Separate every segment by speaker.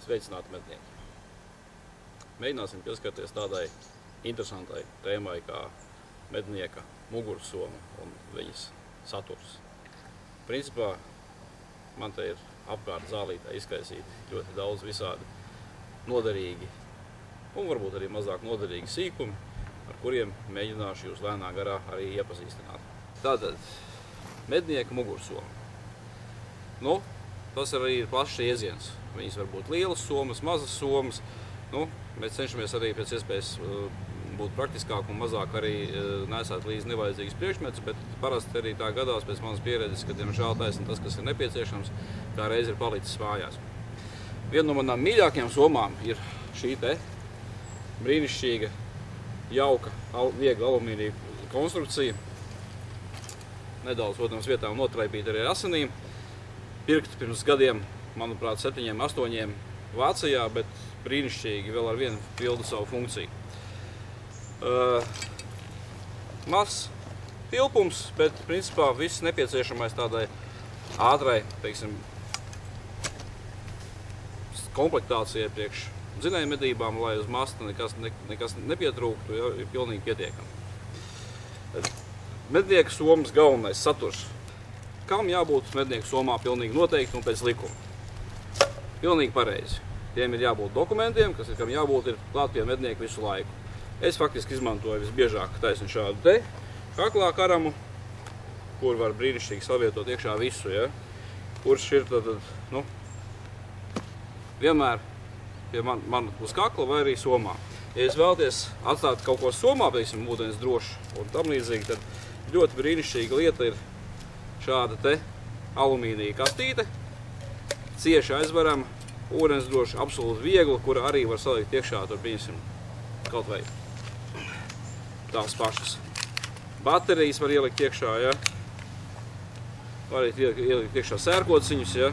Speaker 1: Sveicināti mednieki! Mēģināsim pieskarties tādai interesantai tēmai kā mednieka mugursoma un viņas saturs. Principā man te ir apkārt zālītē izkaisīti ļoti daudz visādi noderīgi un varbūt arī mazāk noderīgi sīkumi, ar kuriem mēģināšu jūs lēnā garā arī iepazīstināt. Tātad, mednieka mugursoma. Nu, tas arī ir plašs iedziens. Viņas var būt lielas somas, mazas somas. Nu, mēs cenšamies arī pēc iespējas būt praktiskāk un mazāk arī nesāt līdzi nevajadzīgas priekšmetus, bet parasti arī tā gadās pēc manas pieredzes, ka diemžēl taisni tas, kas ir nepieciešams, kā reiz ir palicis mājās. Viena no manām mīļākajām somām ir šī te brīnišķīga, jauka, viegla alumīnija konstrukcija. Nedaudz, protams, vietām notraipīta arī ar asinīm. Pirkta pirms gadiem, manuprāt, 7, 8 Vācijā, bet brīnišķīgi vēl ar vienu pildu savu funkciju. Mazs tilpums, bet principā viss nepieciešamais tādai ātrai, teiksim, komplektācijai priekš dzinēju medībām, lai uz masta nekas nepietrūktu, ja, ir pilnīgi pietiekami. Mednieka somas galvenais saturs. Kam jābūt mednieku somā pilnīgi noteikti un pēc likuma? Pilnīgi pareizi. Tiem ir jābūt dokumentiem, kas ir kam jābūt ir klāt pie mednieka visu laiku. Es faktiski izmantoju visbiežāk taisnu šādu te kaklā karamu, kur var brīnišķīgi savietot iekšā visu, ja? Kurš ir tad, nu, vienmēr pie man uz kakla vai arī somā. Ja jūs vēlaties atstāt kaut ko somā, teiksim, ūdens droši un tam līdzīgi, tad ļoti brīnišķīga lieta ir šāda te alumīnija kastīte, cieši aizverama, ūdens droši, absolūti viegla, kura arī var salikt iekšā, tur pieņemsim kaut vai tās pašas. Baterijas var ielikt iekšā, ja? Var ielikt iekšā sērkociņus, ja?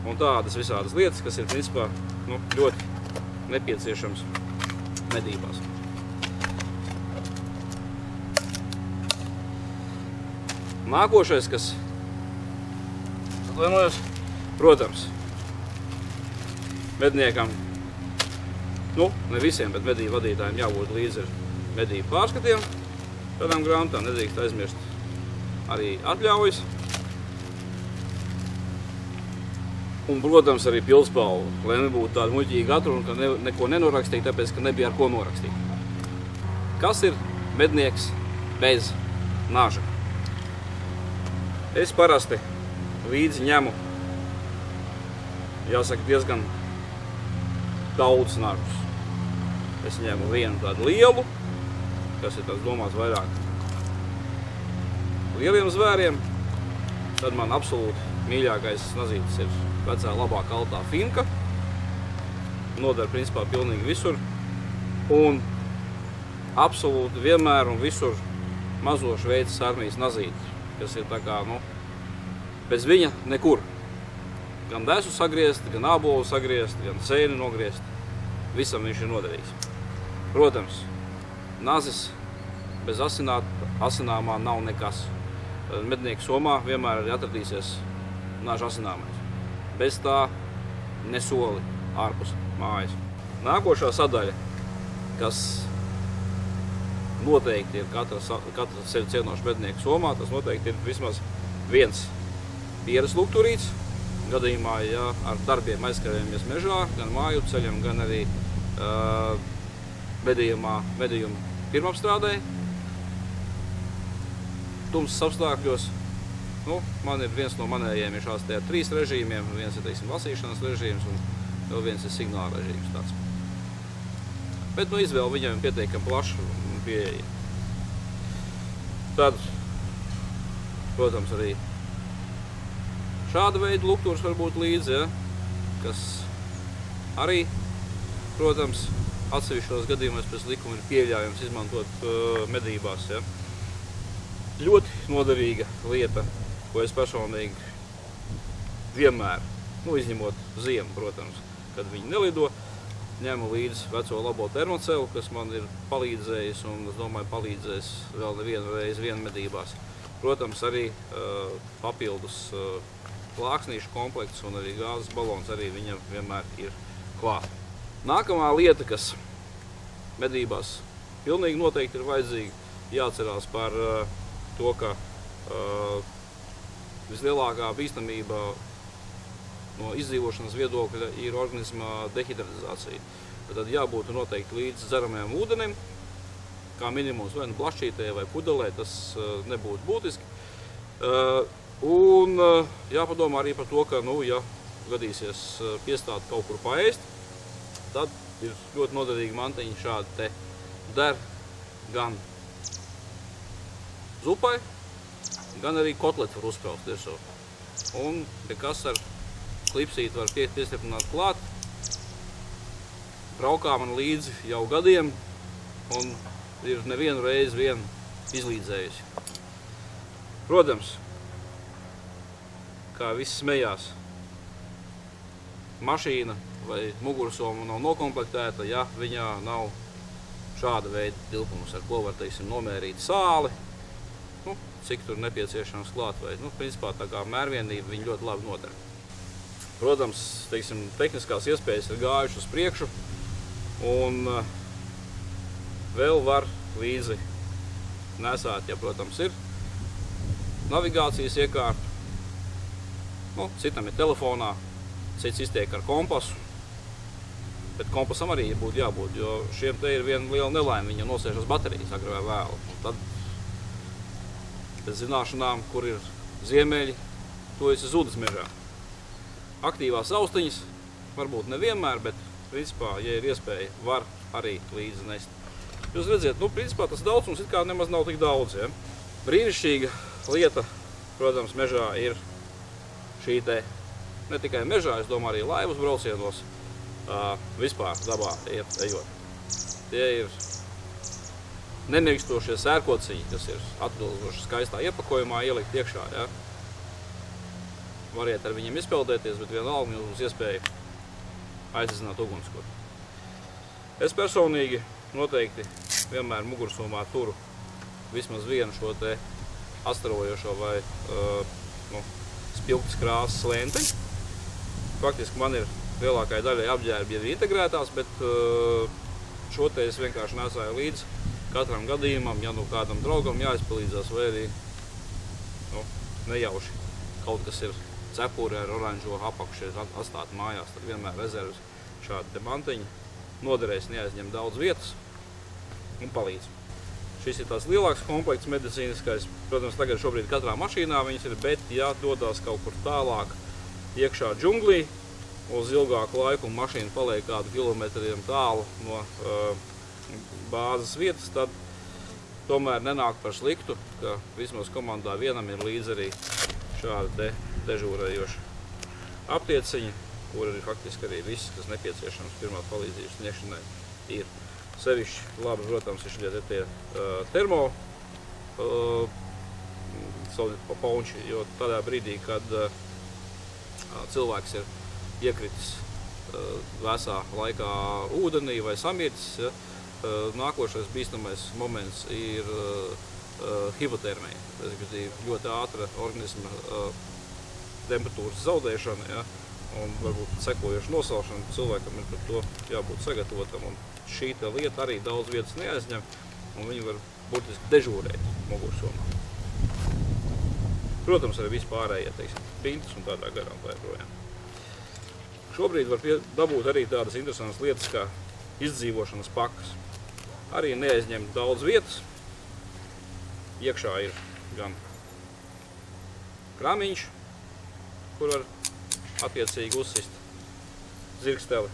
Speaker 1: Un tādas visādas lietas, kas ir principā nu, ļoti nepieciešams medībās. Nākošais, kas atvainojos, protams, medniekam, nu, ne visiem, bet medību vadītājiem jābūt līdzi ar medību pārskatiem. Tādām grāmatām nedrīkst aizmirst arī atļaujas. Un, protams, arī pildspalva, lai nebūtu tāda muļķīga atruna, ka neko nenorakstīt, tāpēc, ka nebija ar ko norakstīt. Kas ir mednieks bez naža? Es parasti līdzi ņemu, jāsaka, diezgan daudz nažus. Es ņemu vienu tādu lielu, kas ir tāds domāts vairāk lieliem zvēriem. Tad man absolūti mīļākais nazītis ir vecā labā kaltā finka. Nodara principā pilnīgi visur. Un absolūti vienmēr un visur mazo Šveices armijas nazīti, kas ir tā kā, nu, bez viņa nekur. Gan desu sagriezt, gan ābolu sagriezt, gan sēni nogriezt. Visam viņš ir noderīgs. Protams, nazis bez asināmā nav nekas. Mednieku somā vienmēr arī atradīsies naža asināmais. Bez tā nesoli ārpus mājas. Nākošā sadaļa, kas noteikti ir katra sevi cienoša mednieka somā, tas noteikti ir vismaz viens pieres lukturīts. Gadījumā, ja ar darbiem aizskaramies mežā, gan māju ceļam, gan arī medījumu pirmapstrādē. Tumsas apstākļos, nu, man ir viens no manējiem ir šās te ar 3 režīmiem, viens ir, teiksim, lasīšanas režīms un vēl viens ir signāla režīms tāds. Bet, nu, izvēle viņam pietiekami plaša un pieeja. Tad, protams, arī šāda veida lukturs var būt līdzi, ja, kas arī, protams, atsevišķos gadījumos pēc likuma ir pieļaujams izmantot medībās, ja. Ļoti noderīga lieta, ko es personīgi vienmēr, nu, izņemot ziemu, protams, kad viņi nelido, ņemu līdzi veco labo termocelu, kas man ir palīdzējis un, es domāju, palīdzēs vēl nevienu reizi medībās. Protams, arī papildus plāksnīšu komplekts un arī gāzes balons arī viņam vienmēr ir klāt. Nākamā lieta, kas medībās pilnīgi noteikti ir vajadzīga, jāatcerās par to, ka vislielākā bīstamība no izdzīvošanas viedokļa ir organisma dehidratizācija. Tad jābūt noteikti līdz dzeramajam ūdenim, kā minimums vai nu plašķītē vai pudelē, tas nebūtu būtiski. Un jāpadomā arī par to, ka, ja gadīsies piestāt kaut kur paēst, tad ir ļoti noderīgi mantiņi šādi te der gan zupai, gan arī kotleti var uzkraust virsū. Un kas ar klipsīti var piestiepināt klāt. Braukā man līdzi jau gadiem un ir nevienu reizi vien izlīdzējusi. Protams, kā viss smējās, mašīna vai mugursoma nav nokomplektēta, ja viņā nav šāda veida tilpumus, ar ko var, teiksim, nomērīt sāli, cik tur nepieciešams klāt, vai, principā tā kā mērvienība viņi ļoti labi noder. Protams, teiksim, tehniskās iespējas ir gājušas uz priekšu, un vēl var līdzi nesāt, ja, protams, ir navigācijas iekārta. Citam ir telefonā, cits iztiek ar kompasu, bet kompasam arī būtu jābūt, jo šiem te ir viena liela nelaime, viņa nosēžas baterijas agri vai vēlu. Tad pēc zināšanām, kur ir ziemeļi, to esi zudis mežā. Aktīvās austiņas, varbūt nevienmēr, bet principā, ja ir iespēja, var arī līdzi nest. Jūs redziet, principā tas daudzums it kā nemaz nav tik daudz, ja? Brīnišķīga lieta, protams, mežā ir šī te, ne tikai mežā, es domāju arī laivas braucienos, vispār dabā ejot. Tie ir nemirkstošie sērkociņi, kas ir atbilstoši skaistā iepakojumā ielikt iekšā, ja? Variet ar viņiem izpeldēties, bet vienalga jums būs iespēja aizdedzināt ugunskura. Es personīgi noteikti vienmēr mugursomā turu vismaz vienu šo te astarojošo vai spilgtas krāsas lenti. Faktiski man ir lielākai daļai apģērbi jau integrētās, bet šo te es vienkārši nesāju līdzi katram gadījumam, ja kādam draugam jāizpalīdzās, vai arī nejauši kaut kas ir cepuri ar oranžo apakšu ir atstāt mājās, tad vienmēr rezerves šādi te mantiņi. Noderēs neaizņem daudz vietas un palīdz. Šis ir tāds lielāks komplekts medicīniskais. Protams, tagad šobrīd katrā mašīnā viņas ir, bet ja dodās kaut kur tālāk iekšā džunglī, uz ilgāku laiku un mašīna paliek kādu kilometriem tālu no bāzes vietas, tad tomēr nenāk par sliktu, ka vismaz komandā vienam ir līdz arī šādi te dežūrējoši aptieciņi, kur ir faktiski arī viss, kas nepieciešams pirmās palīdzības sniegšanai ir. Sevišķi labi, protams, ir šie tie termo paunči, jo tādā brīdī, kad cilvēks ir iekritis vēsā laikā ūdenī vai samirtis, ja, nākošais bīstamais moments ir hipotermija, respektīvi ļoti ātra organisma temperatūras zaudēšana, ja, un varbūt sekojoša nosalšana. Cilvēkam ir par to jābūt sagatavotam, un šī lieta arī daudz vietas neaizņem, un viņi var burtiski dežūrēt mugursomā. Protams, arī vispārējie, teiksim, pintas un tādā garām tā joprojām. Šobrīd var dabūt arī tādas interesantas lietas kā izdzīvošanas pakas. Arī neaizņem daudz vietas. Iekšā ir gan kramiņš, kur var attiecīgi uzsist zirgsteli,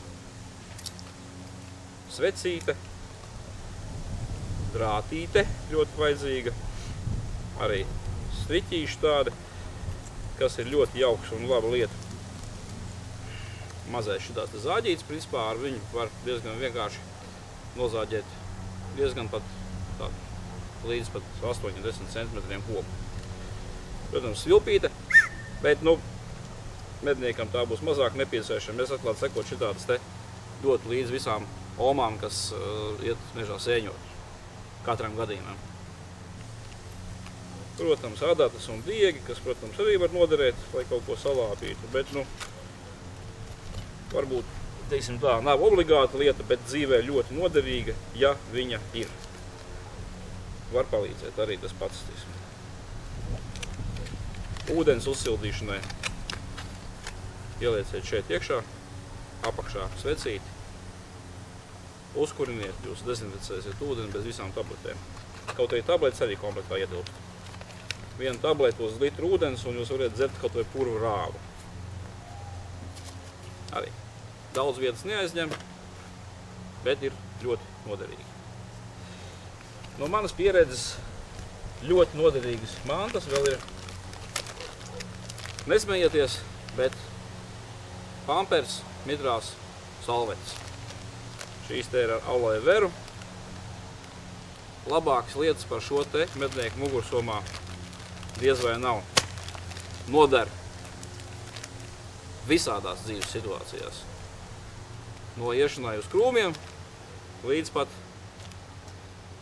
Speaker 1: svecīte, drātīte ļoti vajadzīga, arī striķīši tādi, kas ir ļoti jauks un laba lieta. Mazais šitās zāģītes, principā ar viņu var diezgan vienkārši nozāģēt diezgan pat līdz pat 8–10 centimetriem kopu. Protams, svilpīte, bet, medniekam tā būs mazāk nepieciešama. Es atklāt sekot šitādas te dot līdz visām omām, kas iet mežā sēņot katram gadījumam. Protams, adatas un diegi, kas, protams, arī var noderēt, lai kaut ko salāpītu, bet, nu, varbūt, teiksim tā, nav obligāta lieta, bet dzīvē ļoti noderīga, ja viņa ir. Var palīdzēt arī tas pats, teiksim. Ūdens uzsildīšanai ielieciet šeit iekšā, apakšā svecīti, uzkuriniet, jūs dezinficēsiet ūdeni bez visām tabletēm. Kaut arī tabletes arī komplektā ietilpst. Viena tablete uz litru ūdens, un jūs varat dzert kaut vai purvu rāvu. Arī. Daudz vietas neaizņem, bet ir ļoti noderīgi. No manas pieredzes ļoti noderīgas mantas vēl ir, nesmējieties, bet Pampers, Midrās, salvetes. Šīs te ir ar aloe veru. Labākas lietas par šo te mednieku mugursomā diez vai nav. Noder visādās dzīves situācijās. No iešanai uz krūmiem līdz pat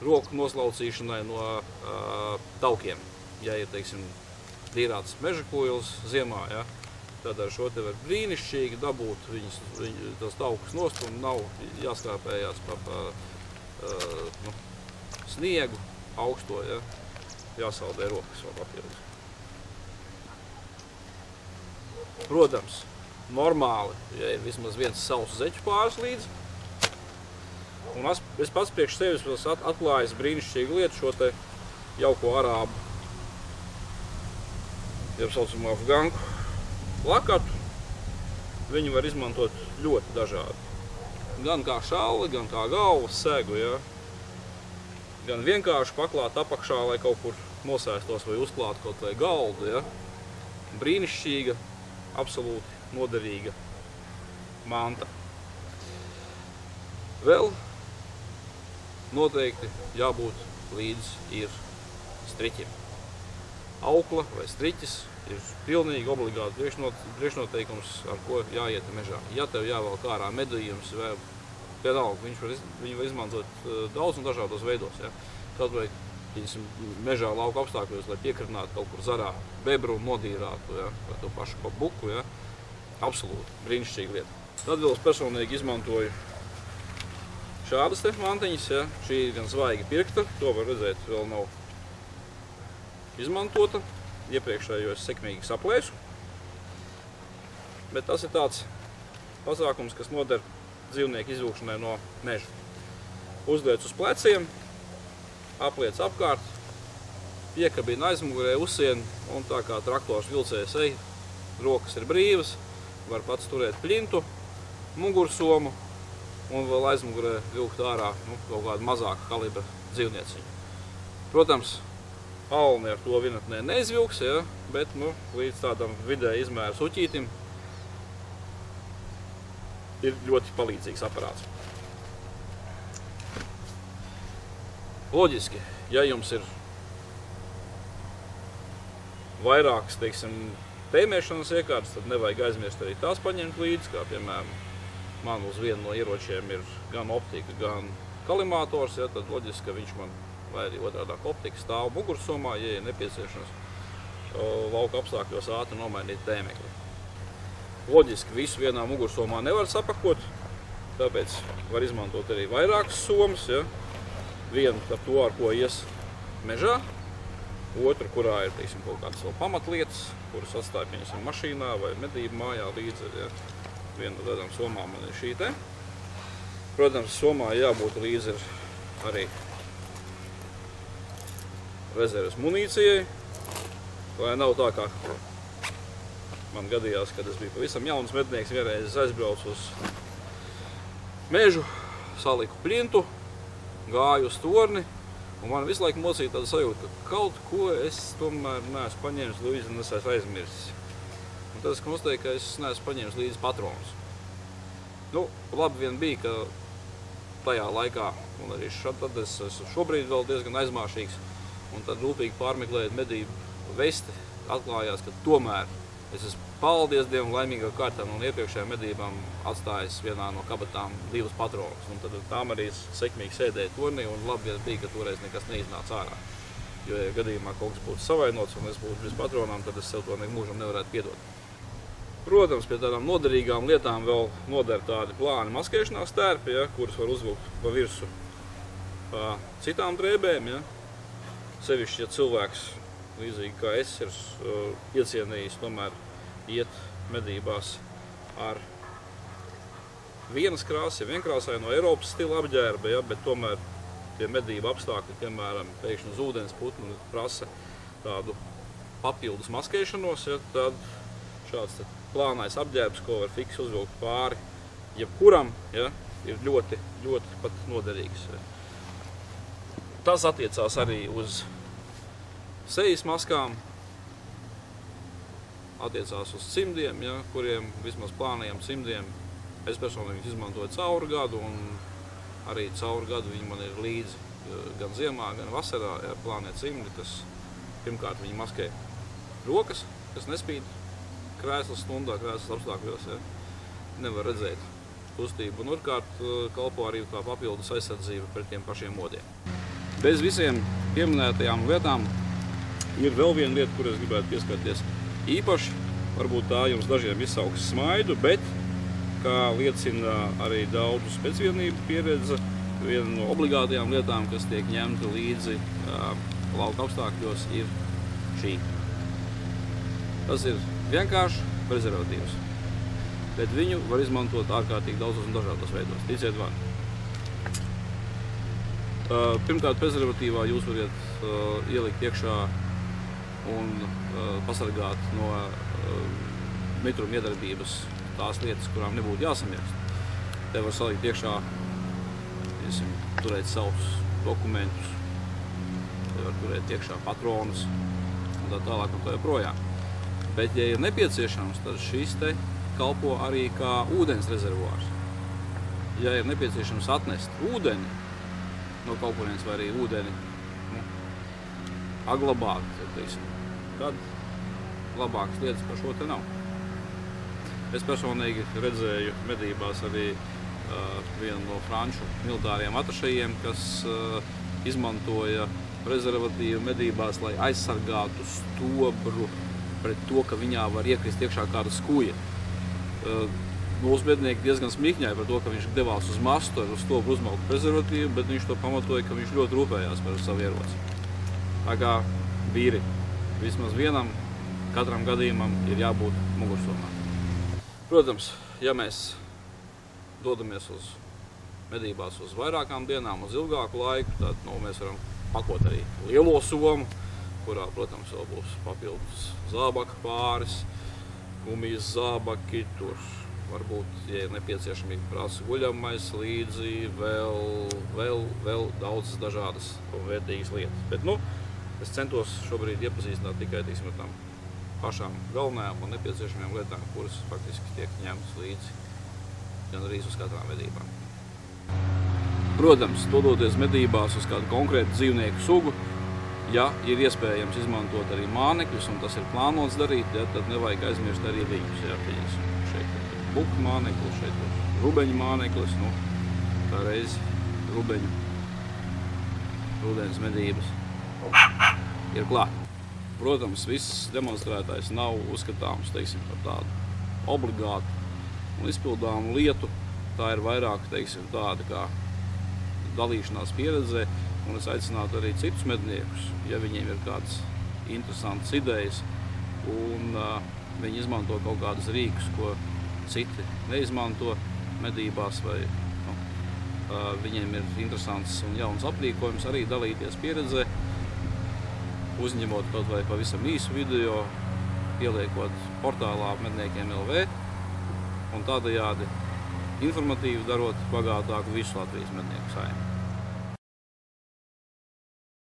Speaker 1: roku noslaucīšanai no taukiem. Ja ir, teiksim, dīrāts meža kuilis ziemā, ja, tad ar šo te var brīnišķīgi dabūt tos taukus nost un nav jāskāpējās pa sniegu augsto, ja. Jāsaldē rokas vēl papildus. Protams, normāli, ja ir vismaz viens savs zeķu pāris līdzi. Un es pats priekš sevis atklājis brīnišķīgu lietu šo te jauko arābu, jeb saucamo afganku lakatu. Viņu var izmantot ļoti dažādi. Gan kā šalli, gan kā galvas segu, ja. Gan vienkārši paklāt apakšā, lai kaut kur nosēstos vai uzklāt kaut vai galdu, ja. Brīnišķīga, absolūti noderīga manta. Vēl noteikti jābūt līdz ir striķim. Aukla vai striķis ir pilnīgi obligāti priekšnoteikums, ar ko jāiet mežā. Ja tev jāvelk ārā medījums, vai vienalga, viņu var izmantot daudz un dažādos veidos. Ja. Kaut vai mežā lauka apstākļos, lai piekrinātu kaut kur zarā bebru un nodīrātu, ja, vai to pašu buku. Ja. Absolūti brīnišķīga lieta. Tad vēl es personīgi izmantoju šādas te mantiņas. Ja. Šī ir gan zvaigi pirkta, to var redzēt, vēl nav izmantota. Iepriekšējo es sekmīgi saplēsu. Bet tas ir tāds pasākums, kas noder dzīvnieku izvilkšanai no meža. Uzliec uz pleciem, apliec apkārt, piekabina aizmugurē, uzsien, un tā kā traktors vilcējs ej, rokas ir brīvas, var pats turēt pļintu, mugursomu un vēl aizmugurē vilkt ārā kaut kādu mazāku kalibra dzīvnieciņu. Protams, alni ar to vienatnē neizvilks, ja, bet līdz tādam vidē izmēra suķītim ir ļoti palīdzīgs aparāts. Loģiski, ja jums ir vairākas, teiksim, tēmēšanas iekārtas, tad nevajag aizmirst arī tās paņemt līdzi, kā, piemēram, man uz vienu no ieročiem ir gan optika, gan kalimators, ja, tad loģiski, ka viņš man, vai arī otrādāk optika, stāv mugursomā, ja ir nepieciešams lauka apstākļos ātri nomainīt tēmekli. Loģiski, visu vienā mugursomā nevar sapakot, tāpēc var izmantot arī vairākas somas. Ja? Vienu ar to, ar ko ies mežā, otru, kurā ir, teiksim, kaut kādas vēl pamatlietas, kuras atstāja, pieņemsim, mašīnā vai medību mājā līdzi. Ja? Viena no tādām somām man ir šī te. Protams, somā jābūt līdzi arī rezerves munīcijai, lai nav tā kā man gadījās, kad es biju pavisam jauns mednieks, vienreiz aizbraucu uz mežu, saliku pļintu, gāju uz torni, un man visu laiku mocīja tāda sajūta, ka kaut ko es tomēr neesmu paņēmis līdzi un es esmu aizmirsis. Un tad es konstatēju, ka es neesmu paņēmis līdzi patronus. Labi vien bija, ka tajā laikā, un arī tad es esmu šobrīd vēl diezgan aizmāšīgs, un tad rūpīgi pārmeklējot medību vesti, atklājās, ka tomēr es esmu, paldies Dievam, laimīgā kārtā no iepriekšējām medībām atstājis vienā no kabatām 2 patronus. Un tad tām arī sekmīgi sēdēja tornī, un labi bija, ka toreiz nekas neiznāca ārā. Jo, ja gadījumā kaut kas būtu savainots un es būtu bez patronām, tad es sev to mūžam nevarētu piedot. Protams, pie tādām noderīgām lietām vēl noder tādi plāni maskēšanās tērpi, ja, kurus var uzvilkt pa virsu citām drēbēm. Ja. Sevišķi, ja cilvēks, līdzīgi kā es, ir iecienījis tomēr iet medībās ar vienas krāsas, vienkrāsaino Eiropas stila apģērba, ja, bet tomēr tie medību apstākļi, piemēram, pēkšņi uz ūdens putnu prasa tādu papildus maskēšanos, ja, tad šāds plānais apģērbs, ko var fiksi uzvilkt pāri jebkuram, ja, ir ļoti, ļoti pat noderīgs. Ja. Tas attiecās arī uz sejas maskām, attiecās uz cimdiem, ja, kuriem vismaz plānajiem cimdiem es personīgi izmantoju cauri gadu, un arī cauri gadu viņi man ir līdzi gan ziemā, gan vasarā, ja, plānie cimdi, kas pirmkārt viņi maskē rokas, kas nespīd krēslas stundā, krēslas apstākļos, ja, nevar redzēt kustību, un otrkārt kalpo arī kā papildus aizsardzība pret tiem pašiem modiem. Bez visiem pieminētajām lietām ir vēl viena lieta, kur es gribētu pieskarties īpaši, varbūt tā jums dažiem izsauks smaidu, bet kā liecina arī daudzu specvienību pieredze, viena no obligātajām lietām, kas tiek ņemta līdzi lauka apstākļos, ir šī. Tas ir vienkārši prezervatīvs, bet viņu var izmantot ārkārtīgi daudzos un dažādos veidos, ticiet var. Pirmkārt, prezervatīvā jūs varat ielikt iekšā un pasargāt no mitruma iedarbības tās lietas, kurām nebūtu jāsamirst. Te var salikt iekšā, turēt savus dokumentus, te var turēt iekšā patronus un tā tālāk un tā joprojām. Bet, ja ir nepieciešams, tad šis te kalpo arī kā ūdens rezervuārs. Ja ir nepieciešams atnest ūdeni no kaut kurienes vai arī ūdeni aglabāt, tad labākas lietas par šo te nav. Es personīgi redzēju medībās arī vienu no franču militāriem atašajiem, kas izmantoja prezervatīvu medībās, lai aizsargātu stobru pret to, ka viņā var iekrist iekšā kāda skuja. Mūsu mednieki diezgan smīkņāja par to, ka viņš devās uz mastu ar uz stobru uzmalku prezervatīvu, bet viņš to pamatoja, ka viņš ļoti rūpējās par savu ieroci. Tā kā vīri, vismaz vienam, katram gadījumam ir jābūt mugursomā. Protams, ja mēs dodamies uz medībās uz vairākām dienām, uz ilgāku laiku, tad mēs varam pakot arī lielo somu, kurā, protams, vēl būs papildus zābaka pāris, gumijas zābaki, tur varbūt, ja ir nepieciešamība, prasa guļamais līdzi, vēl daudzas dažādas un vērtīgas lietas. Bet, es centos šobrīd iepazīstināt tikai ar tām pašām galvenajām un nepieciešamajām lietām, kuras faktiski tiek ņemtas līdzi gan arī uz katrām medībām. Protams, dodoties medībās uz kādu konkrētu dzīvnieku sugu, ja ir iespējams izmantot arī mānekļus, un tas ir plānots darīt, ja, tad nevajag aizmirst arī viņus. Ja, šeit ir buku māneklis, šeit ir rubeņu māneklis, kā reiz rubeņu rudens medības ir klāt. Protams, viss demonstrētājs nav uzskatāms, par tādu obligātu un izpildāmu lietu. Tā ir vairāk, tāda kā dalīšanās pieredzē, un es aicinātu arī citus medniekus, ja viņiem ir kādas interesantas idejas, un viņi izmanto kaut kādus rīkus, ko citi neizmanto medībās, vai viņiem ir interesants un jauns aprīkojums, arī dalīties pieredzē, uzņemot kaut vai pavisam īsu video, pieliekot portālā Medniekiem LV, un tādējādi informatīvi darot bagātāku visu Latvijas mednieku saimi.